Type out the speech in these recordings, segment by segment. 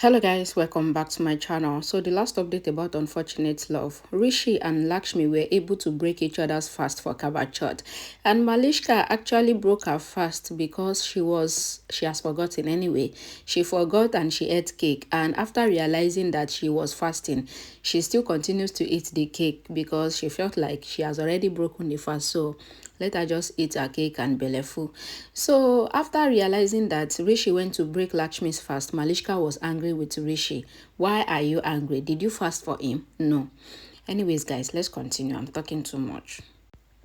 Hello guys, welcome back to my channel. So the last update about unfortunate love, Rishi and Lakshmi were able to break each other's fast for Kabachot, and Malishka actually broke her fast because she has forgotten anyway. She forgot and she ate cake, and after realizing that she was fasting, she still continues to eat the cake because she felt like she has already broken the fast. So let her just eat her cake and belleful. So after realizing that Rishi went to break Lakshmi's fast, Malishka was angry with Rishi. Why are you angry? Did you fast for him? No. Anyways, guys, let's continue. I'm talking too much.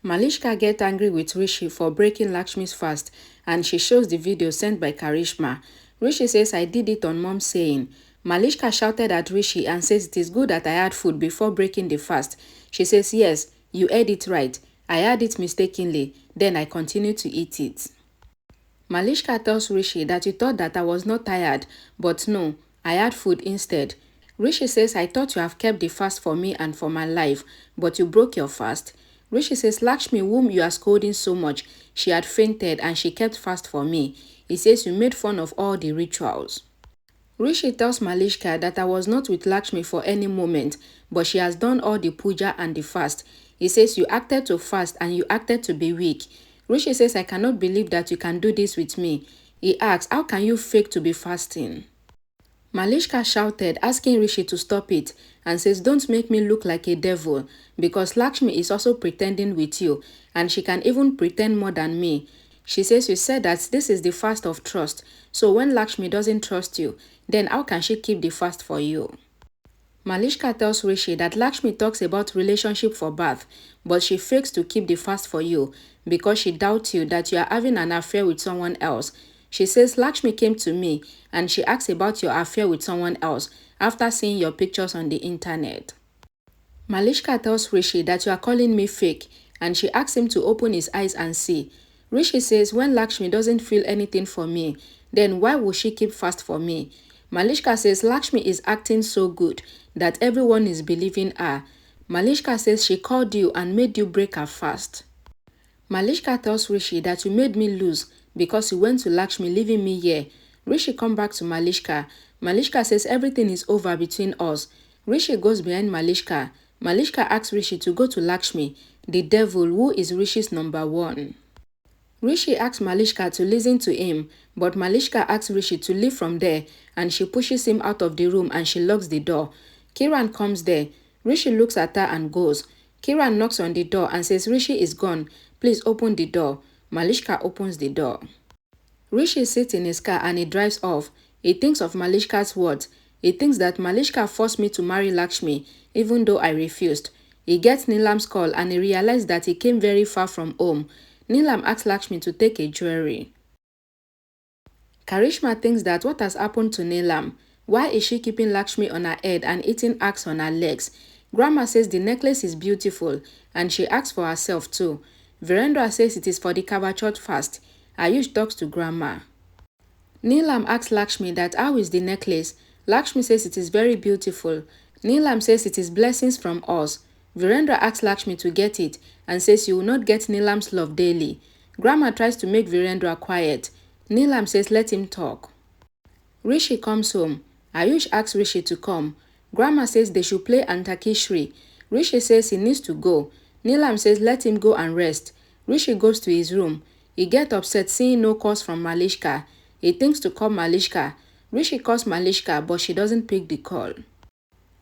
Malishka gets angry with Rishi for breaking Lakshmi's fast, and she shows the video sent by Karishma. Rishi says, I did it on mom's saying. Malishka shouted at Rishi and says it is good that I had food before breaking the fast. She says, yes, you heard it right. I had it mistakenly, then I continued to eat it. Malishka tells Rishi that you thought that I was not tired, but no, I had food instead. Rishi says, I thought you have kept the fast for me and for my life, but you broke your fast. Rishi says, Lakshmi, whom you are scolding so much, she had fainted and she kept fast for me. He says you made fun of all the rituals. Rishi tells Malishka that I was not with Lakshmi for any moment, but she has done all the puja and the fast. He says you acted to fast and you acted to be weak. Rishi says I cannot believe that you can do this with me. He asks, how can you fake to be fasting? Malishka shouted, asking Rishi to stop it, and says don't make me look like a devil, because Lakshmi is also pretending with you, and she can even pretend more than me. She says you said that this is the fast of trust, so when Lakshmi doesn't trust you, then how can she keep the fast for you? Malishka tells Rishi that Lakshmi talks about relationship for birth, but she fakes to keep the fast for you because she doubts you that you are having an affair with someone else. She says Lakshmi came to me and she asks about your affair with someone else after seeing your pictures on the internet. Malishka tells Rishi that you are calling me fake, and she asks him to open his eyes and see. Rishi says when Lakshmi doesn't feel anything for me, then why would she keep fast for me? Malishka says Lakshmi is acting so good that everyone is believing her. Malishka says she called you and made you break her fast. Malishka tells Rishi that you made me lose because you went to Lakshmi leaving me here. Rishi come back to Malishka. Malishka says everything is over between us. Rishi goes behind Malishka. Malishka asks Rishi to go to Lakshmi, the devil who is Rishi's number one. Rishi asks Malishka to listen to him, but Malishka asks Rishi to leave from there, and she pushes him out of the room and she locks the door. Kiran comes there. Rishi looks at her and goes. Kiran knocks on the door and says Rishi is gone. Please open the door. Malishka opens the door. Rishi sits in his car and he drives off. He thinks of Malishka's words. He thinks that Malishka forced me to marry Lakshmi, even though I refused. He gets Neelam's call and he realizes that he came very far from home. Neelam asks Lakshmi to take a jewelry. Karishma thinks that what has happened to Neelam? Why is she keeping Lakshmi on her head and eating axe on her legs? Grandma says the necklace is beautiful and she asks for herself too. Virendra says it is for the Kabachot fast. Ayush talks to Grandma. Neelam asks Lakshmi that how is the necklace? Lakshmi says it is very beautiful. Neelam says it is blessings from us. Virendra asks Lakshmi to get it and says you will not get Neelam's love daily. Grandma tries to make Virendra quiet. Neelam says let him talk. Rishi comes home. Ayush asks Rishi to come. Grandma says they should play Antakishri. Rishi says he needs to go. Neelam says let him go and rest. Rishi goes to his room. He gets upset seeing no calls from Malishka. He thinks to call Malishka. Rishi calls Malishka but she doesn't pick the call.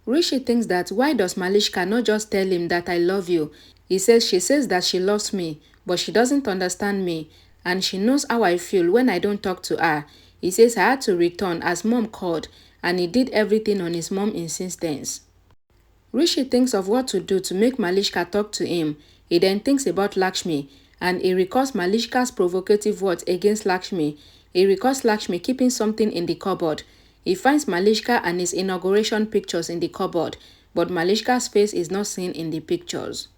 Rishi thinks that why does Malishka not just tell him that I love you? He says she says that she loves me, but she doesn't understand me, and she knows how I feel when I don't talk to her. He says I had to return as mom called, and he did everything on his mom's insistence. Rishi thinks of what to do to make Malishka talk to him. He then thinks about Lakshmi, and he recalls Malishka's provocative words against Lakshmi. He recalls Lakshmi keeping something in the cupboard. He finds Malishka and his inauguration pictures in the cupboard, but Malishka's face is not seen in the pictures.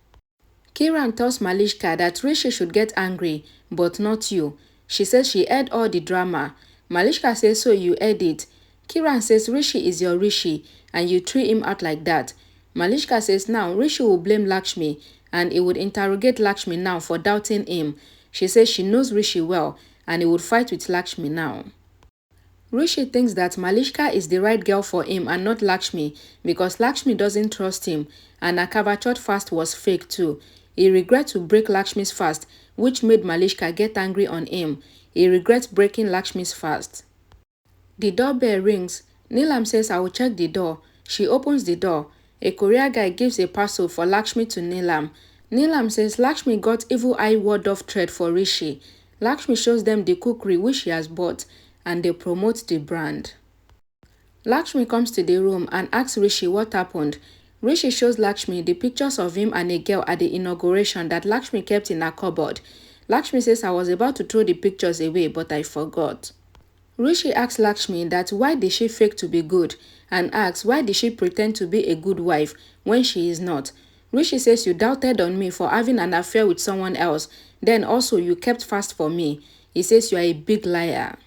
Kiran tells Malishka that Rishi should get angry, but not you. She says she heard all the drama. Malishka says so you heard it. Kiran says Rishi is your Rishi, and you threw him out like that. Malishka says now Rishi will blame Lakshmi, and he would interrogate Lakshmi now for doubting him. She says she knows Rishi well, and he would fight with Lakshmi now. Rishi thinks that Malishka is the right girl for him and not Lakshmi because Lakshmi doesn't trust him and her Kavachot fast was fake too. He regrets to break Lakshmi's fast, which made Malishka get angry on him. He regrets breaking Lakshmi's fast. The doorbell rings. Neelam says, I will check the door. She opens the door. A courier guy gives a parcel for Lakshmi to Neelam. Neelam says Lakshmi got evil eye ward off thread for Rishi. Lakshmi shows them the cookery which she has bought and they promote the brand. Lakshmi comes to the room and asks Rishi what happened. Rishi shows Lakshmi the pictures of him and a girl at the inauguration that Lakshmi kept in her cupboard. Lakshmi says, I was about to throw the pictures away but I forgot. Rishi asks Lakshmi that why did she fake to be good and asks why did she pretend to be a good wife when she is not. Rishi says you doubted on me for having an affair with someone else, then also you kept fast for me. He says you are a big liar.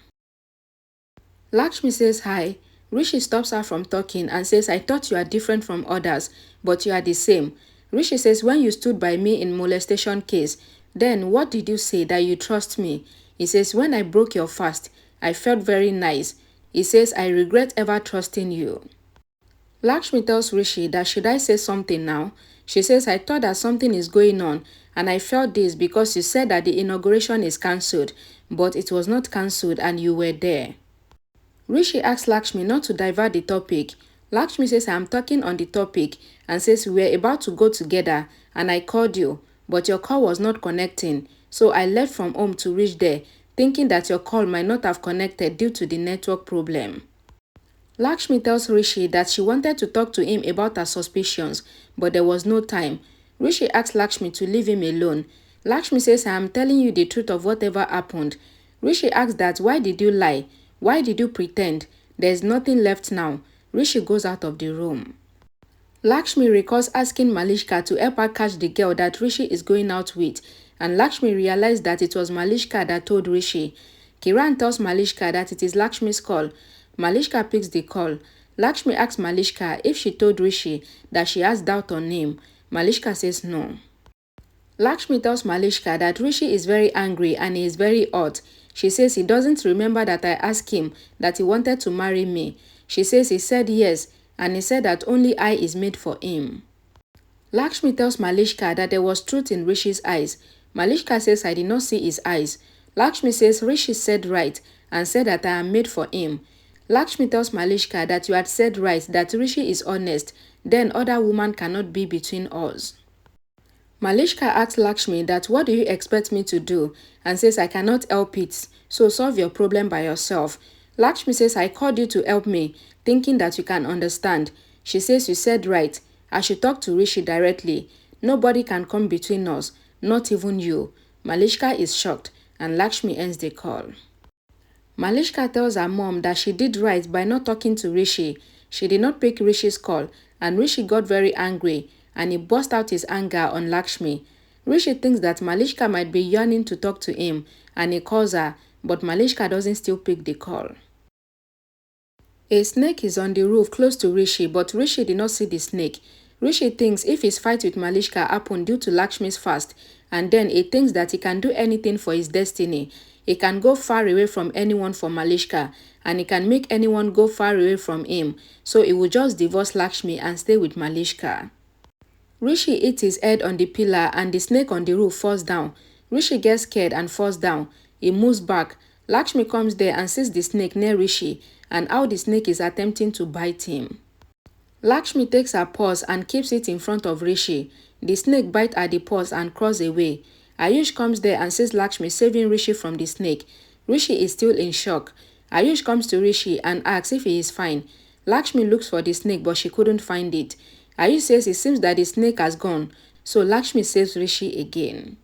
Lakshmi says hi. Rishi stops her from talking and says, I thought you are different from others, but you are the same. Rishi says, when you stood by me in molestation case, then what did you say that you trust me? He says, when I broke your fast, I felt very nice. He says, I regret ever trusting you. Lakshmi tells Rishi that should I say something now? She says, I thought that something is going on and I felt this because you said that the inauguration is cancelled, but it was not cancelled and you were there. Rishi asks Lakshmi not to divert the topic. Lakshmi says, I am talking on the topic and says, we were about to go together and I called you, but your call was not connecting. So I left from home to reach there, thinking that your call might not have connected due to the network problem. Lakshmi tells Rishi that she wanted to talk to him about her suspicions, but there was no time. Rishi asks Lakshmi to leave him alone. Lakshmi says, I am telling you the truth of whatever happened. Rishi asks that why did you lie? Why did you pretend? There is nothing left now. Rishi goes out of the room. Lakshmi recalls asking Malishka to help her catch the girl that Rishi is going out with, and Lakshmi realized that it was Malishka that told Rishi. Kiran tells Malishka that it is Lakshmi's call. Malishka picks the call. Lakshmi asks Malishka if she told Rishi that she has doubt on him. Malishka says no. Lakshmi tells Malishka that Rishi is very angry and he is very hot. She says he doesn't remember that I asked him that he wanted to marry me. She says he said yes, and he said that only I is made for him. Lakshmi tells Malishka that there was truth in Rishi's eyes. Malishka says I did not see his eyes. Lakshmi says Rishi said right and said that I am made for him. Lakshmi tells Malishka that you had said right that Rishi is honest, then other woman cannot be between us. Malishka asks Lakshmi that what do you expect me to do and says I cannot help it, so solve your problem by yourself. Lakshmi says I called you to help me, thinking that you can understand. She says you said right, I should talk to Rishi directly. Nobody can come between us, not even you. Malishka is shocked and Lakshmi ends the call. Malishka tells her mom that she did right by not talking to Rishi. She did not pick Rishi's call and Rishi got very angry and he burst out his anger on Lakshmi. Rishi thinks that Malishka might be yearning to talk to him and he calls her, but Malishka doesn't still pick the call. A snake is on the roof close to Rishi, but Rishi did not see the snake. Rishi thinks if his fight with Malishka happened due to Lakshmi's fast, and then he thinks that he can do anything for his destiny. He can go far away from anyone for Malishka, and he can make anyone go far away from him, so he will just divorce Lakshmi and stay with Malishka. Rishi hits his head on the pillar and the snake on the roof falls down. Rishi gets scared and falls down. He moves back. Lakshmi comes there and sees the snake near Rishi and how the snake is attempting to bite him. Lakshmi takes her paws and keeps it in front of Rishi. The snake bites at the paws and crawls away. Ayush comes there and sees Lakshmi saving Rishi from the snake. Rishi is still in shock. Ayush comes to Rishi and asks if he is fine. Lakshmi looks for the snake but she couldn't find it. Ayush says it seems that the snake has gone, so Lakshmi saves Rishi again.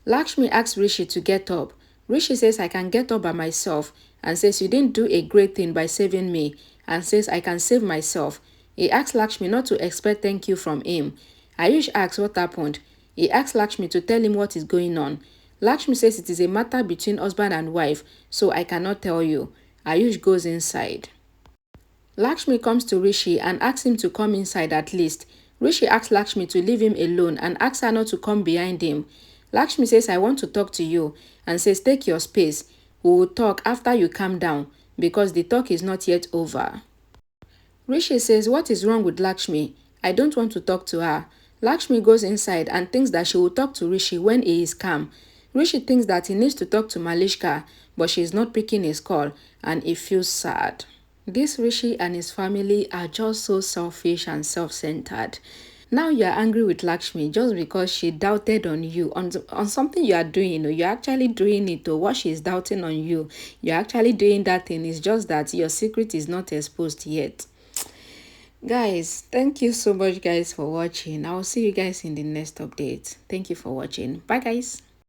Lakshmi asks Rishi to get up. Rishi says I can get up by myself and says you didn't do a great thing by saving me and says I can save myself. He asks Lakshmi not to expect thank you from him. Ayush asks what happened. He asks Lakshmi to tell him what is going on. Lakshmi says it is a matter between husband and wife, so I cannot tell you. Ayush goes inside. Lakshmi comes to Rishi and asks him to come inside at least. Rishi asks Lakshmi to leave him alone and asks her not to come behind him. Lakshmi says I want to talk to you and says take your space. We will talk after you calm down. because the talk is not yet over. Rishi says, "What is wrong with Lakshmi? I don't want to talk to her." Lakshmi goes inside and thinks that she will talk to Rishi when he is calm. Rishi thinks that he needs to talk to Malishka, but she is not picking his call, and he feels sad. This Rishi and his family are just so selfish and self-centered. Now you are angry with Lakshmi just because she doubted on you, on something you are doing. You're actually doing it, or what she's doubting on you. You're actually doing that thing. It's just that your secret is not exposed yet. Guys, thank you so much, guys, for watching. I'll see you guys in the next update. Thank you for watching. Bye, guys.